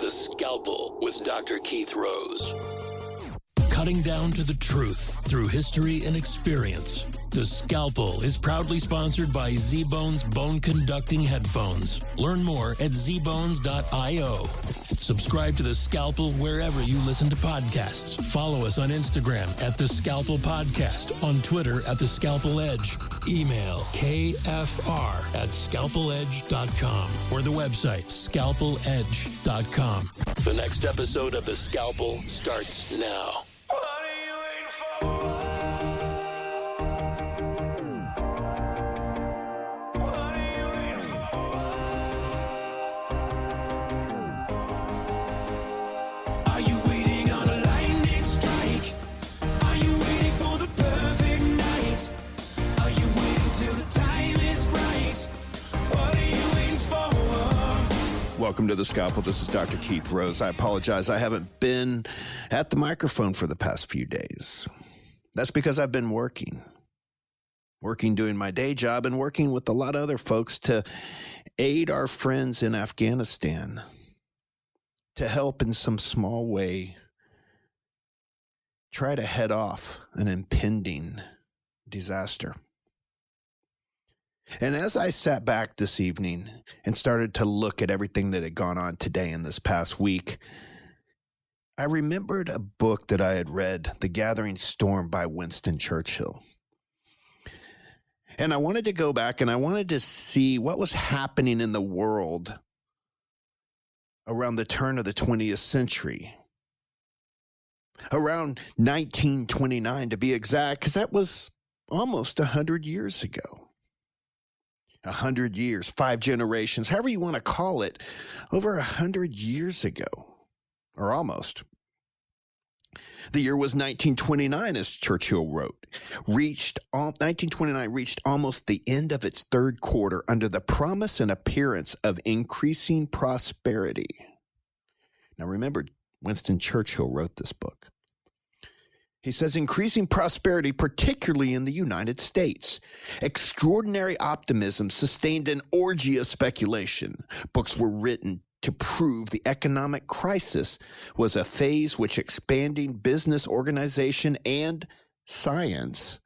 The Scalpel with Dr. Keith Rose. Cutting down to the truth through history and experience. The Scalpel is proudly sponsored by Z-Bones Bone Conducting Headphones. Learn more at zbones.io. Subscribe to The Scalpel wherever you listen to podcasts. Follow us on Instagram at The Scalpel Podcast, on Twitter at The Scalpel Edge. Email kfr@scalpeledge.com or the website scalpeledge.com. The next episode of The Scalpel starts now. What are you waiting for? What are you waiting for? Are you waiting on a lightning strike? Are you waiting for the perfect night? Are you waiting till the time is right? What are you waiting for? Welcome to The Scalpel. This is Dr. Keith Rose. I apologize. I haven't been at the microphone for the past few days. That's because I've been working doing my day job and working with a lot of other folks to aid our friends in Afghanistan, to help in some small way try to head off an impending disaster. And as I sat back this evening and started to look at everything that had gone on today and this past week, I remembered a book that I had read, The Gathering Storm by Winston Churchill. And I wanted to go back and I wanted to see what was happening in the world around the turn of the 20th century. Around 1929 to be exact, because that was almost 100 years ago. 100 years, 5 generations, however you want to call it, over 100 years ago, or almost. The year was 1929, as Churchill wrote. 1929 reached almost the end of its third quarter under the promise and appearance of increasing prosperity. Now remember, Winston Churchill wrote this book. He says, increasing prosperity, particularly in the United States. Extraordinary optimism sustained an orgy of speculation. Books were written to prove the economic crisis was a phase which expanding business organization and science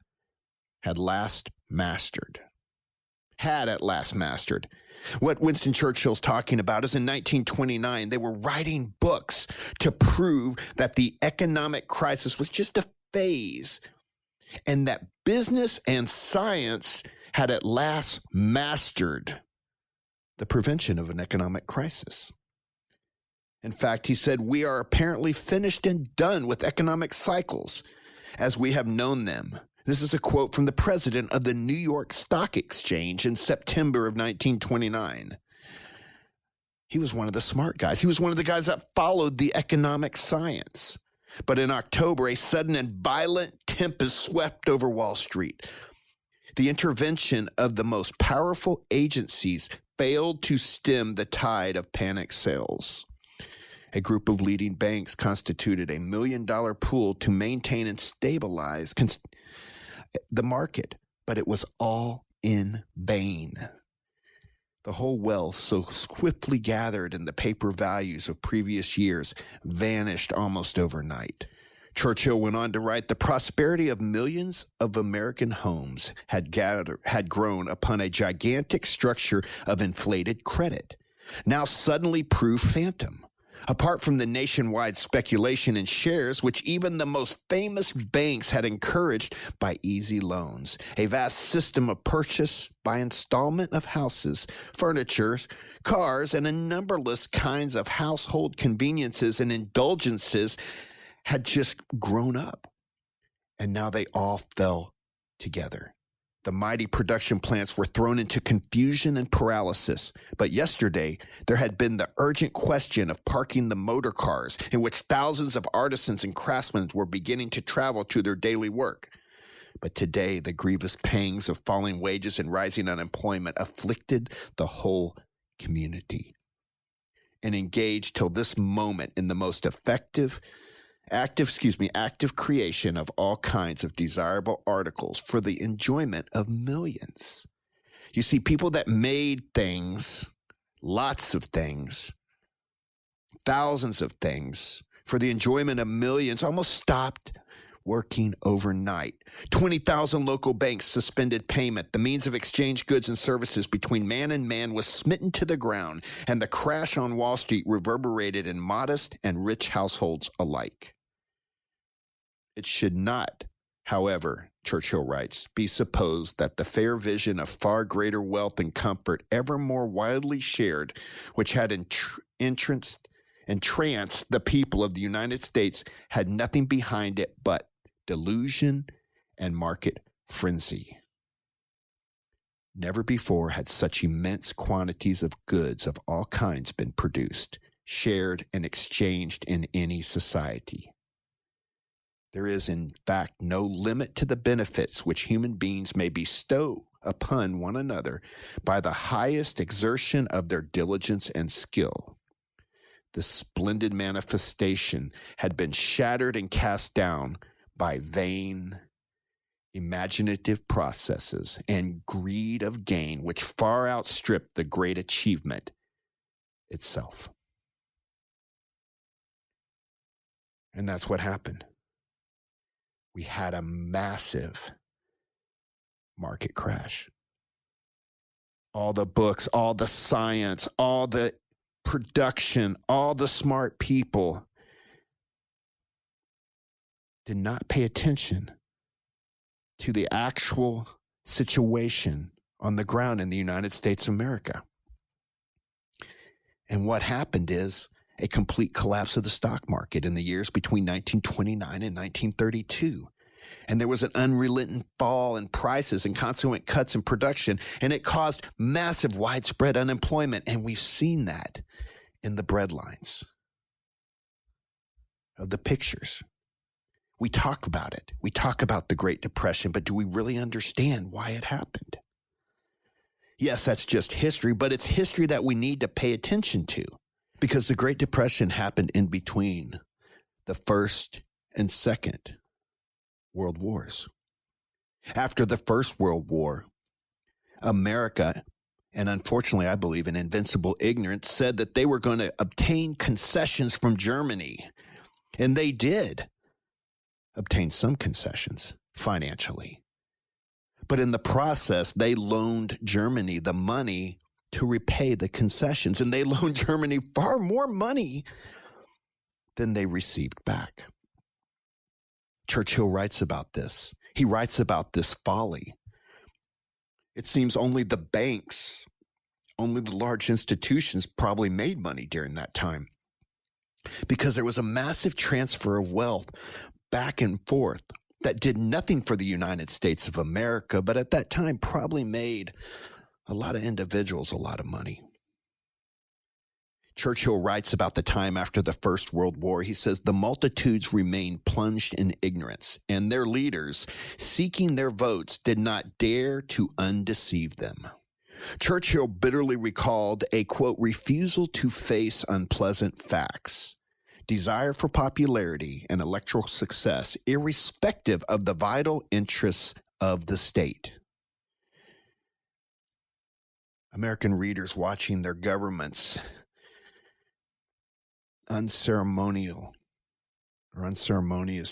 had at last mastered. What Winston Churchill's talking about is in 1929, they were writing books to prove that the economic crisis was just a phase and that business and science had at last mastered the prevention of an economic crisis. In fact, he said, we are apparently finished and done with economic cycles as we have known them. This is a quote from the president of the New York Stock Exchange in September of 1929. He was one of the smart guys. He was one of the guys that followed the economic science. But in October, a sudden and violent tempest swept over Wall Street. The intervention of the most powerful agencies failed to stem the tide of panic sales. A group of leading banks constituted a $1 million pool to maintain and stabilize the market, but it was all in vain. The whole wealth so swiftly gathered in the paper values of previous years vanished almost overnight. Churchill went on to write, the prosperity of millions of American homes had grown upon a gigantic structure of inflated credit, now suddenly proved phantom. Apart from the nationwide speculation in shares, which even the most famous banks had encouraged by easy loans, a vast system of purchase by installment of houses, furniture, cars, and a numberless kinds of household conveniences and indulgences had just grown up. And now they all fell together. The mighty production plants were thrown into confusion and paralysis. But yesterday, there had been the urgent question of parking the motor cars in which thousands of artisans and craftsmen were beginning to travel to their daily work. But today, the grievous pangs of falling wages and rising unemployment afflicted the whole community. And engaged till this moment in the most active creation of all kinds of desirable articles for the enjoyment of millions. You see, people that made things, lots of things, thousands of things for the enjoyment of millions almost stopped working overnight. 20,000 local banks suspended payment. The means of exchange goods and services between man and man was smitten to the ground, and the crash on Wall Street reverberated in modest and rich households alike. It should not, however, Churchill writes, be supposed that the fair vision of far greater wealth and comfort, ever more widely shared, which had entranced the people of the United States, had nothing behind it but delusion and market frenzy. Never before had such immense quantities of goods of all kinds been produced, shared, and exchanged in any society. There is, in fact, no limit to the benefits which human beings may bestow upon one another by the highest exertion of their diligence and skill. The splendid manifestation had been shattered and cast down by vain, imaginative processes and greed of gain which far outstripped the great achievement itself. And that's what happened. We had a massive market crash. All the books, all the science, all the production, all the smart people did not pay attention to the actual situation on the ground in the United States of America. And what happened is a complete collapse of the stock market in the years between 1929 and 1932. And there was an unrelenting fall in prices and consequent cuts in production, and it caused massive widespread unemployment. And we've seen that in the breadlines of the pictures. We talk about it. We talk about the Great Depression, but do we really understand why it happened? Yes, that's just history, but it's history that we need to pay attention to, because the Great Depression happened in between the First and Second World Wars. After the First World War, America, and unfortunately I believe in invincible ignorance, said that they were going to obtain concessions from Germany. And they did obtain some concessions financially. But in the process, they loaned Germany the money to repay the concessions. And they loaned Germany far more money than they received back. Churchill writes about this. He writes about this folly. It seems only the banks, only the large institutions probably made money during that time, because there was a massive transfer of wealth back and forth that did nothing for the United States of America, but at that time probably made a lot of individuals a lot of money. Churchill writes about the time after the First World War. He says, the multitudes remained plunged in ignorance, and their leaders, seeking their votes, did not dare to undeceive them. Churchill bitterly recalled a, quote, refusal to face unpleasant facts, desire for popularity and electoral success, irrespective of the vital interests of the state. American readers watching their government's unceremonious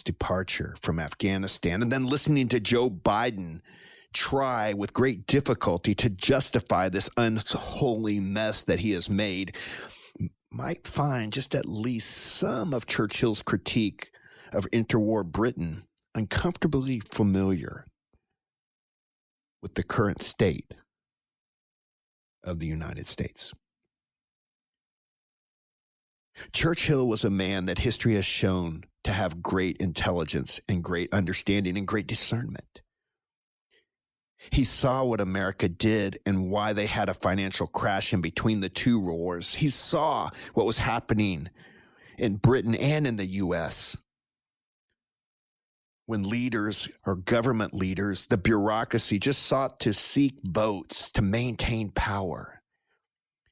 departure from Afghanistan, and then listening to Joe Biden try with great difficulty to justify this unholy mess that he has made, might find just at least some of Churchill's critique of interwar Britain uncomfortably familiar with the current state of the United States. Churchill was a man that history has shown to have great intelligence and great understanding and great discernment. He saw what America did and why they had a financial crash in between the two wars. He saw what was happening in Britain and in the U.S. when leaders or government leaders, the bureaucracy, just sought to seek votes to maintain power,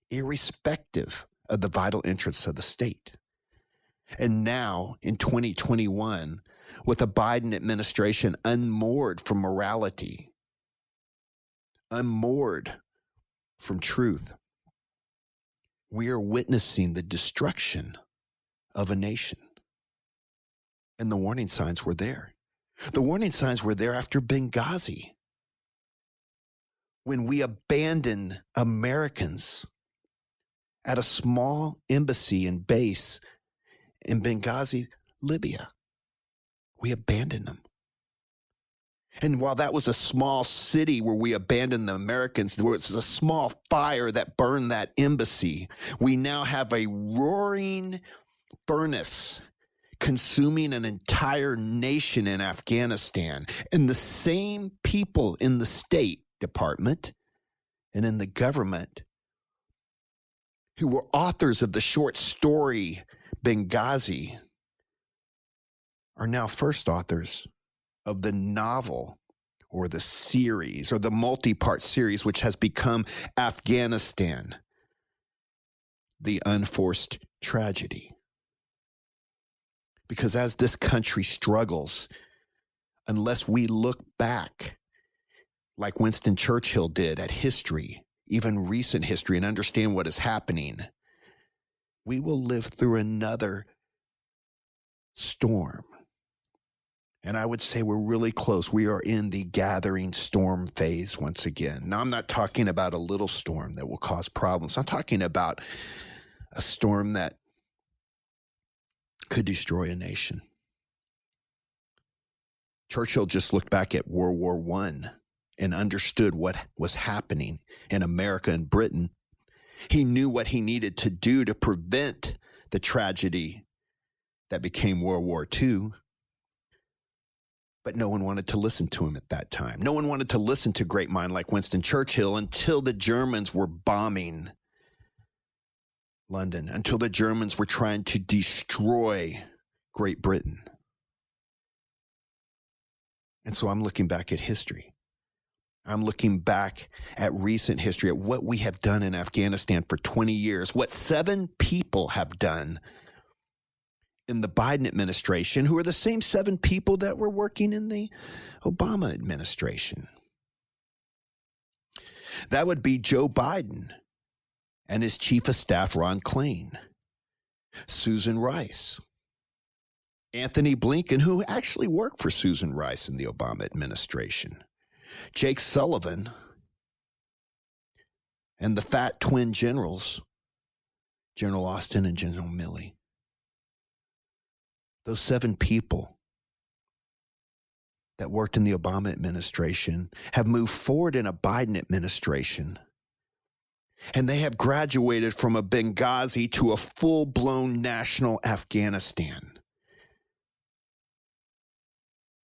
irrespective of the vital interests of the state. And now, in 2021, with a Biden administration unmoored from morality, unmoored from truth, we are witnessing the destruction of a nation. And the warning signs were there. The warning signs were there after Benghazi, when we abandoned Americans at a small embassy and base in Benghazi, Libya. We abandoned them. And while that was a small city where we abandoned the Americans, there was a small fire that burned that embassy. We now have a roaring furnace consuming an entire nation in Afghanistan. And the same people in the State Department and in the government who were authors of the short story Benghazi are now first authors of the novel or the series or the multi-part series, which has become Afghanistan, the Unforced Tragedy. Because as this country struggles, unless we look back like Winston Churchill did at history, even recent history, and understand what is happening, we will live through another storm. And I would say we're really close. We are in the gathering storm phase once again. Now, I'm not talking about a little storm that will cause problems. I'm talking about a storm that could destroy a nation. Churchill just looked back at World War I and understood what was happening in America and Britain. He knew what he needed to do to prevent the tragedy that became World War II. But no one wanted to listen to him at that time. No one wanted to listen to a great mind like Winston Churchill until the Germans were bombing London, until the Germans were trying to destroy Great Britain. And so I'm looking back at history. I'm looking back at recent history, at what we have done in Afghanistan for 20 years, what 7 people have done in the Biden administration, who are the same 7 people that were working in the Obama administration. That would be Joe Biden and his chief of staff, Ron Klain, Susan Rice, Anthony Blinken, who actually worked for Susan Rice in the Obama administration, Jake Sullivan, and the fat twin generals, General Austin and General Milley. Those 7 people that worked in the Obama administration have moved forward in a Biden administration. And they have graduated from a Benghazi to a full-blown national Afghanistan,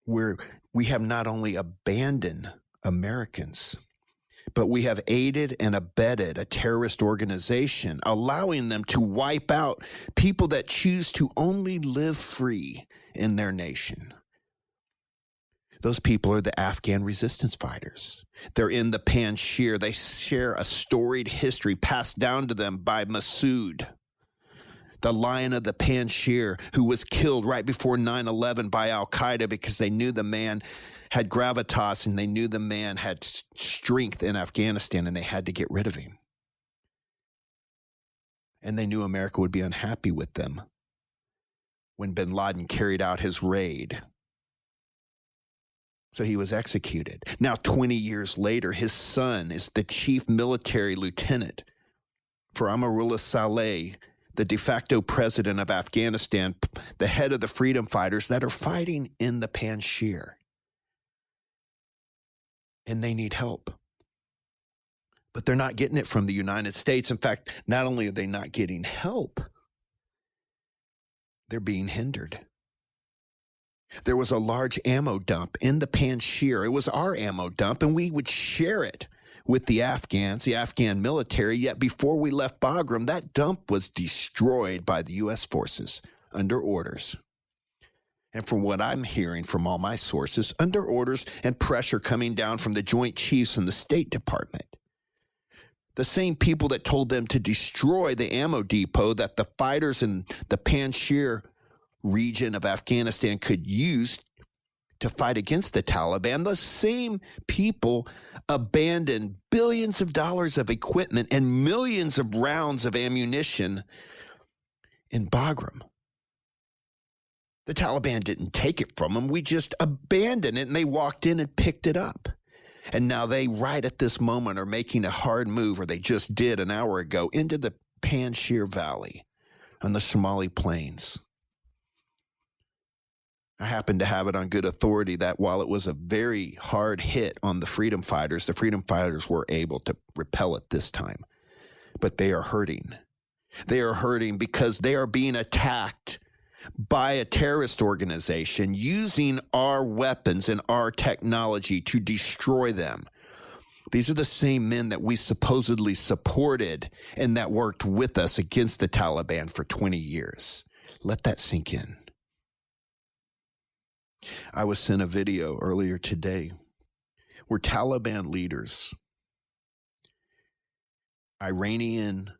where we have not only abandoned Americans, but we have aided and abetted a terrorist organization, allowing them to wipe out people that choose to only live free in their nation. Those people are the Afghan resistance fighters. They're in the Panjshir. They share a storied history passed down to them by Masood, the lion of the Panjshir, who was killed right before 9/11 by al-Qaeda because they knew the man had gravitas and they knew the man had strength in Afghanistan and they had to get rid of him. And they knew America would be unhappy with them when bin Laden carried out his raid. So he was executed. Now, 20 years later, his son is the chief military lieutenant for Amarullah Saleh, the de facto president of Afghanistan, the head of the freedom fighters that are fighting in the Panjshir. And they need help. But they're not getting it from the United States. In fact, not only are they not getting help, they're being hindered. There was a large ammo dump in the Panjshir. It was our ammo dump, and we would share it with the Afghans, the Afghan military. Yet before we left Bagram, that dump was destroyed by the U.S. forces under orders. And from what I'm hearing from all my sources, under orders and pressure coming down from the Joint Chiefs and the State Department. The same people that told them to destroy the ammo depot that the fighters in the Panjshir region of Afghanistan could use to fight against the Taliban, the same people abandoned billions of dollars of equipment and millions of rounds of ammunition in Bagram The Taliban didn't take it from them. We just abandoned it, and they walked in and picked it up. And now they, right at this moment, are making a hard move, or they just did an hour ago, into the Panjshir Valley on the Somali plains. I happen to have it on good authority that while it was a very hard hit on the freedom fighters were able to repel it this time. But they are hurting. They are hurting because they are being attacked by a terrorist organization using our weapons and our technology to destroy them. These are the same men that we supposedly supported and that worked with us against the Taliban for 20 years. Let that sink in. I was sent a video earlier today where Taliban leaders, Iranian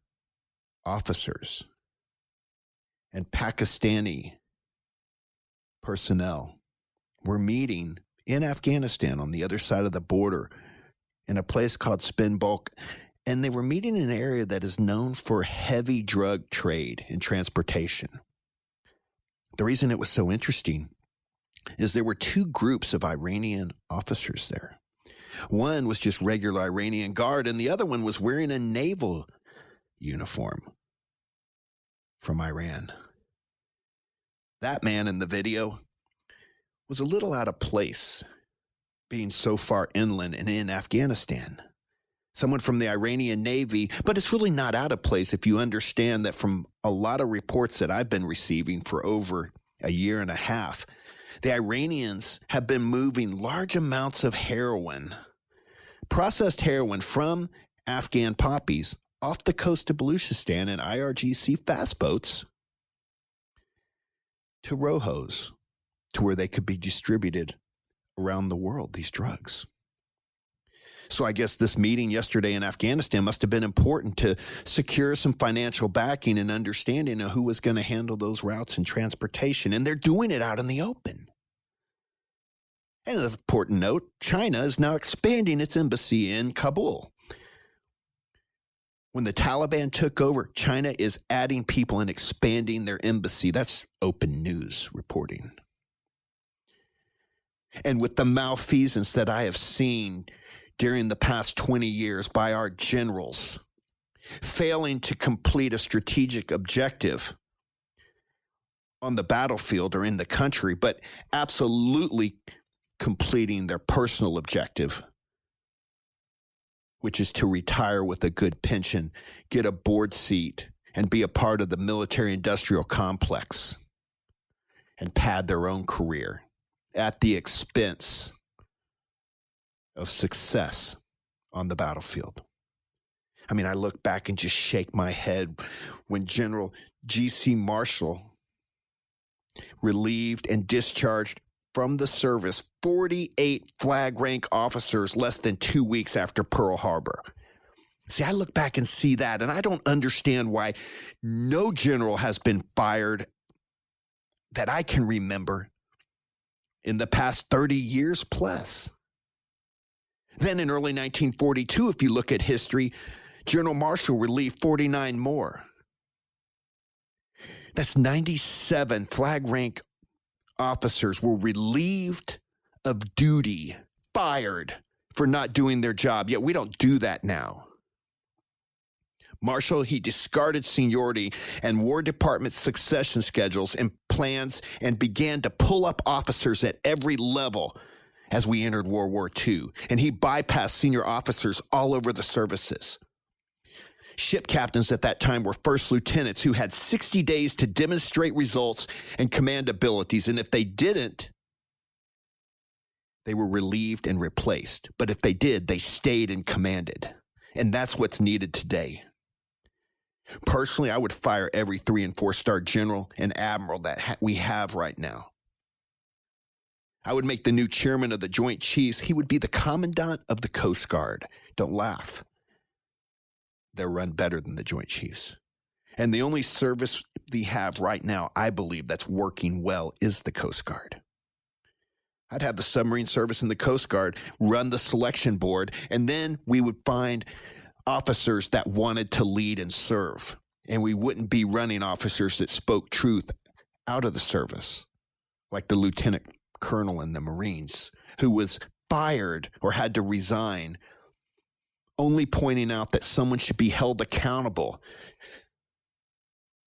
officers, and Pakistani personnel were meeting in Afghanistan on the other side of the border in a place called Spinbolk. And they were meeting in an area that is known for heavy drug trade and transportation. The reason it was so interesting is there were two groups of Iranian officers there. One was just regular Iranian guard, and the other one was wearing a naval uniform from Iran. That man in the video was a little out of place, being so far inland and in Afghanistan. Someone from the Iranian Navy, but it's really not out of place if you understand that from a lot of reports that I've been receiving for over a year and a half, the Iranians have been moving large amounts of heroin, processed heroin from Afghan poppies off the coast of Baluchistan in IRGC fast boats to rowboats, to where they could be distributed around the world, these drugs. So I guess this meeting yesterday in Afghanistan must have been important to secure some financial backing and understanding of who was going to handle those routes and transportation. And they're doing it out in the open. And an important note, China is now expanding its embassy in Kabul. When the Taliban took over, China is adding people and expanding their embassy. That's open news reporting. And with the malfeasance that I have seen during the past 20 years by our generals, failing to complete a strategic objective on the battlefield or in the country, but absolutely completing their personal objective, which is to retire with a good pension, get a board seat, and be a part of the military-industrial complex and pad their own career at the expense of success on the battlefield. I mean, I look back and just shake my head when General G.C. Marshall relieved and discharged from the service 48 flag rank officers less than 2 weeks after Pearl Harbor. See, I look back and see that, and I don't understand why no general has been fired that I can remember in the past 30 years plus. Then in early 1942, if you look at history, General Marshall relieved 49 more. That's 97 flag rank officers were relieved of duty, fired for not doing their job. Yet we don't do that now. Marshall, he discarded seniority and War Department succession schedules and plans and began to pull up officers at every level as we entered World War II. And he bypassed senior officers all over the services. Ship captains at that time were first lieutenants who had 60 days to demonstrate results and command abilities. And if they didn't, they were relieved and replaced. But if they did, they stayed and commanded. And that's what's needed today. Personally, I would fire every 3- and 4-star general and admiral that we have right now. I would make the new chairman of the Joint Chiefs, he would be the commandant of the Coast Guard. Don't laugh. They're run better than the Joint Chiefs. And the only service they have right now, I believe, that's working well is the Coast Guard. I'd have the submarine service and the Coast Guard run the selection board, and then we would find officers that wanted to lead and serve. And we wouldn't be running officers that spoke truth out of the service. like the lieutenant colonel in the Marines, who was fired or had to resign, only pointing out that someone should be held accountable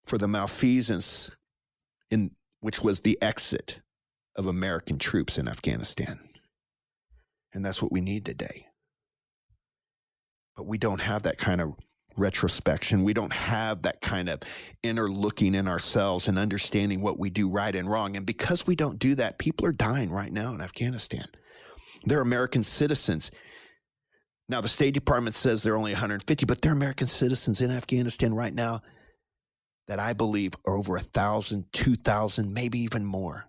for the malfeasance which was the exit of American troops in Afghanistan. And that's what we need today. But we don't have that kind of retrospection. We don't have that kind of inner looking in ourselves and understanding what we do right and wrong. And because we don't do that, people are dying right now in Afghanistan. They're American citizens. Now, the State Department says they're only 150, but they're American citizens in Afghanistan right now that I believe are over 1,000, 2,000, maybe even more.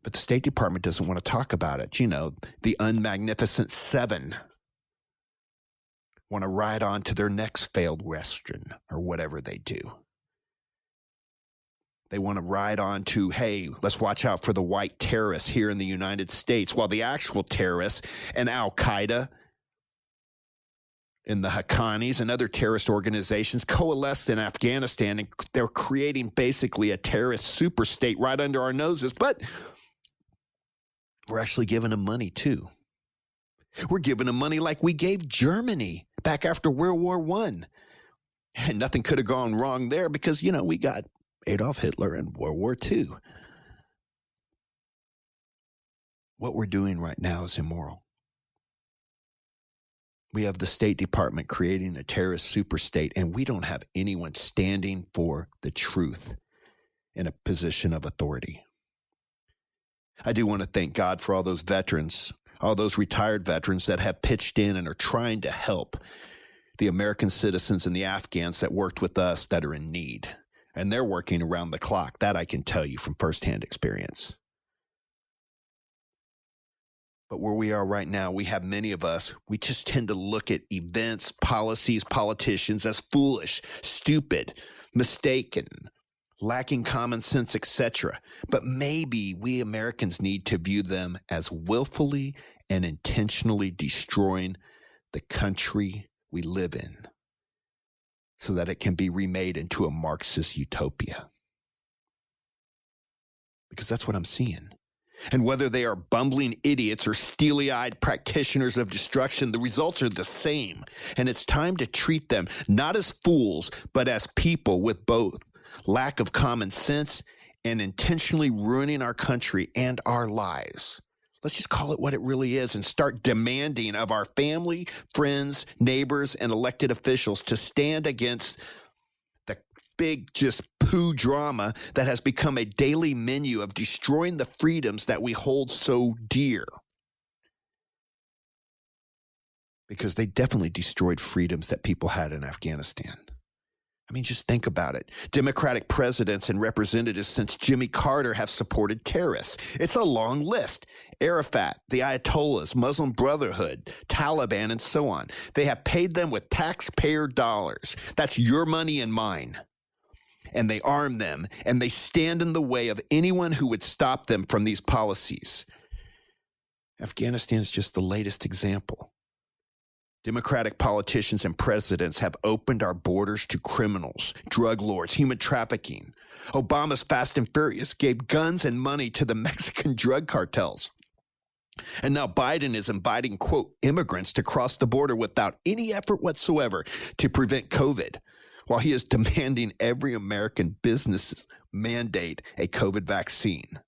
But the State Department doesn't want to talk about it. You know, the unmagnificent seven want to ride on to their next failed Western or whatever they do. They want to ride on to, hey, let's watch out for the white terrorists here in the United States, while the actual terrorists and Al-Qaeda and the Haqqanis and other terrorist organizations coalesced in Afghanistan, and they're creating basically a terrorist super state right under our noses. But we're actually giving them money too. We're giving them money like we gave Germany back after World War I. And nothing could have gone wrong there because, you know, we got Adolf Hitler in World War II. What we're doing right now is immoral. We have the State Department creating a terrorist superstate, and we don't have anyone standing for the truth in a position of authority. I do want to thank God for all those veterans, all those retired veterans that have pitched in and are trying to help the American citizens and the Afghans that worked with us that are in need. And they're working around the clock. That I can tell you from firsthand experience. But where we are right now, we have many of us, we just tend to look at events, policies, politicians as foolish, stupid, mistaken, lacking common sense, etc. But maybe we Americans need to view them as willfully and intentionally destroying the country we live in so that it can be remade into a Marxist utopia. Because that's what I'm seeing. And whether they are bumbling idiots or steely-eyed practitioners of destruction, the results are the same. And it's time to treat them not as fools, but as people with both lack of common sense and intentionally ruining our country and our lives. Let's just call it what it really is and start demanding of our family, friends, neighbors, and elected officials to stand against the big just poo drama that has become a daily menu of destroying the freedoms that we hold so dear. Because they definitely destroyed freedoms that people had in Afghanistan. I mean, just think about it. Democratic presidents and representatives since Jimmy Carter have supported terrorists. It's a long list. Arafat, the Ayatollahs, Muslim Brotherhood, Taliban, and so on. They have paid them with taxpayer dollars. That's your money and mine. And they arm them, and they stand in the way of anyone who would stop them from these policies. Afghanistan is just the latest example. Democratic politicians and presidents have opened our borders to criminals, drug lords, human trafficking. Obama's Fast and Furious gave guns and money to the Mexican drug cartels. And now Biden is inviting, quote, immigrants to cross the border without any effort whatsoever to prevent COVID, while he is demanding every American business mandate a COVID vaccine.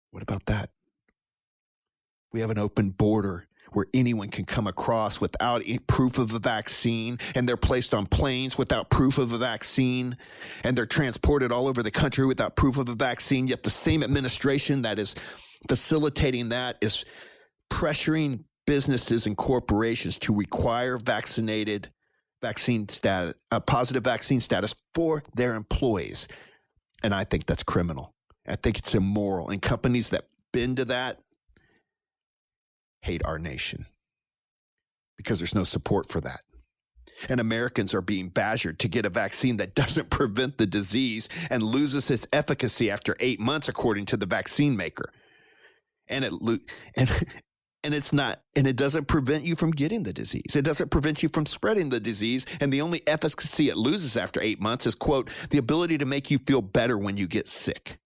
What about that? We have an open border where anyone can come across without proof of a vaccine, and they're placed on planes without proof of a vaccine, and they're transported all over the country without proof of a vaccine, yet the same administration that is facilitating that is pressuring businesses and corporations to require positive vaccine status for their employees. And I think that's criminal. I think it's immoral. And companies that bend to that hate our nation because there's no support for that. And Americans are being badgered to get a vaccine that doesn't prevent the disease and loses its efficacy after 8 months, according to the vaccine maker. And And it doesn't prevent you from getting the disease. It doesn't prevent you from spreading the disease. And the only efficacy it loses after 8 months is, quote, the ability to make you feel better when you get sick.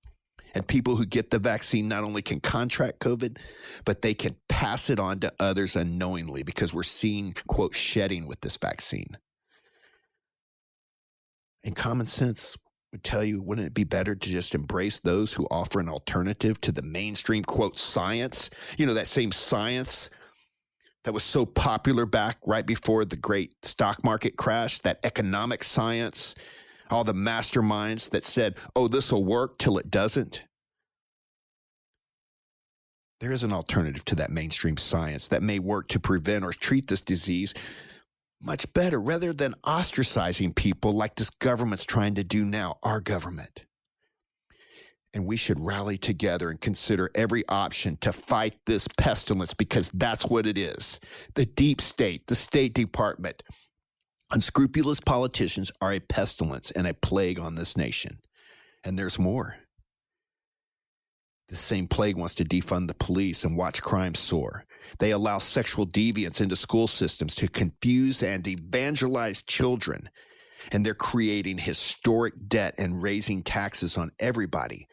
And people who get the vaccine not only can contract COVID, but they can pass it on to others unknowingly because we're seeing, quote, shedding with this vaccine. And common sense would tell you, wouldn't it be better to just embrace those who offer an alternative to the mainstream, quote, science? You know, that same science that was so popular back right before the great stock market crash, that economic science, all the masterminds that said, oh, this will work till it doesn't. There is an alternative to that mainstream science that may work to prevent or treat this disease much better, rather than ostracizing people like this government's trying to do now, our government. And we should rally together and consider every option to fight this pestilence, because that's what it is. The deep state, the State Department, unscrupulous politicians are a pestilence and a plague on this nation. And there's more. The same plague wants to defund the police and watch crime soar. They allow sexual deviance into school systems to confuse and evangelize children. And they're creating historic debt and raising taxes on everybody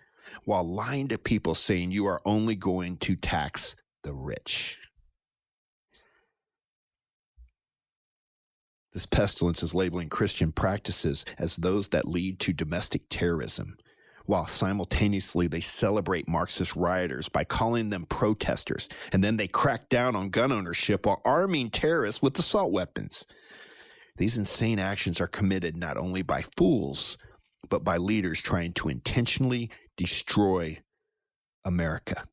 while lying to people saying you are only going to tax the rich. This pestilence is labeling Christian practices as those that lead to domestic terrorism, while simultaneously they celebrate Marxist rioters by calling them protesters, and then they crack down on gun ownership while arming terrorists with assault weapons. These insane actions are committed not only by fools, but by leaders trying to intentionally destroy America.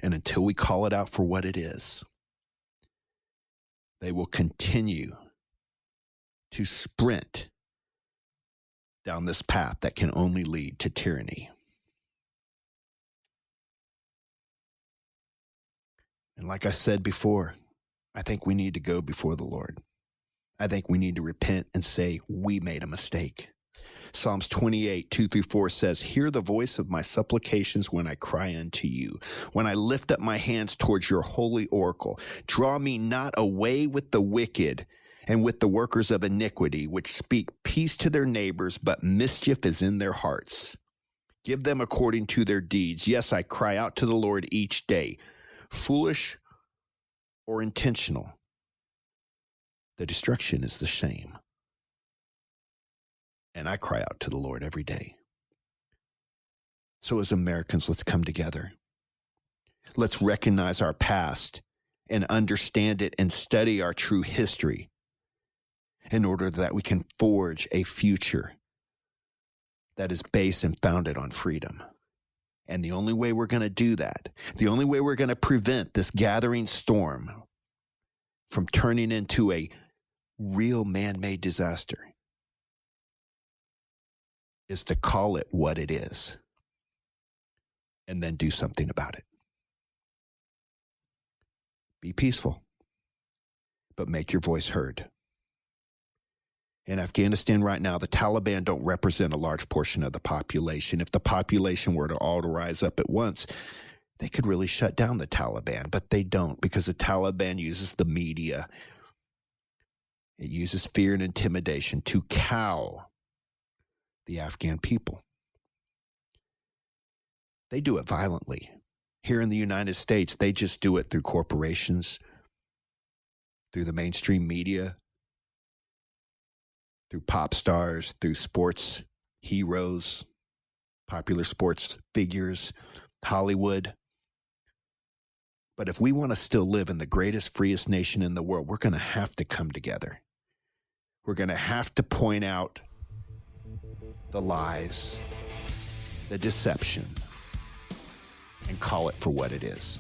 And until we call it out for what it is, they will continue to sprint down this path that can only lead to tyranny. And like I said before, I think we need to go before the Lord. I think we need to repent and say we made a mistake. Psalms 28, 2-4 says, hear the voice of my supplications when I cry unto you, when I lift up my hands towards your holy oracle. Draw me not away with the wicked and with the workers of iniquity, which speak peace to their neighbors, but mischief is in their hearts. Give them according to their deeds. Yes, I cry out to the Lord each day, foolish or intentional. The destruction is the shame. And I cry out to the Lord every day. So as Americans, let's come together. Let's recognize our past and understand it and study our true history in order that we can forge a future that is based and founded on freedom. And the only way we're going to do that, the only way we're going to prevent this gathering storm from turning into a real man-made disaster, is to call it what it is and then do something about it. Be peaceful, but make your voice heard. In Afghanistan right now, the Taliban don't represent a large portion of the population. If the population were to all rise up at once, they could really shut down the Taliban, but they don't, because the Taliban uses the media. It uses fear and intimidation to cow the Afghan people. They do it violently. Here in the United States, they just do it through corporations, through the mainstream media, through pop stars, through sports heroes, popular sports figures, Hollywood. But if we want to still live in the greatest, freest nation in the world, we're going to have to come together. We're going to have to point out the lies, the deception, and call it for what it is.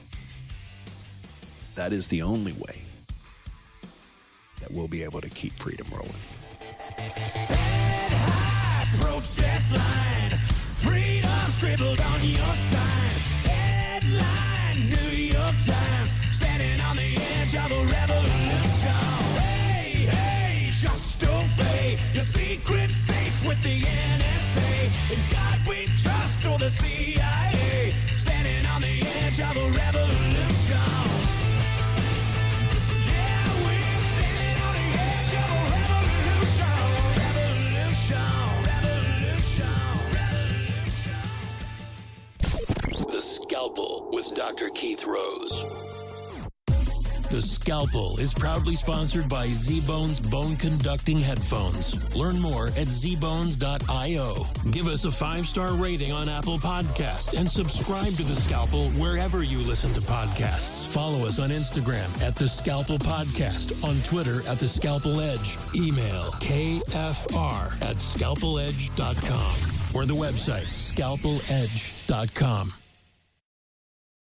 That is the only way that we'll be able to keep freedom rolling. Head high, protest line, freedom scribbled on your sign. Headline, New York Times, standing on the edge of a revolution. Hey, hey, just obey your secret safe with the NSA. In God we trust, or the CIA, standing on the edge of a revolution. with Dr. Keith Rose. The Scalpel is proudly sponsored by Z-Bones Bone Conducting Headphones. Learn more at zbones.io. Give us a 5-star rating on Apple Podcasts and subscribe to The Scalpel wherever you listen to podcasts. Follow us on Instagram at The Scalpel Podcast, on Twitter at The Scalpel Edge. Email kfr@scalpeledge.com or the website scalpeledge.com.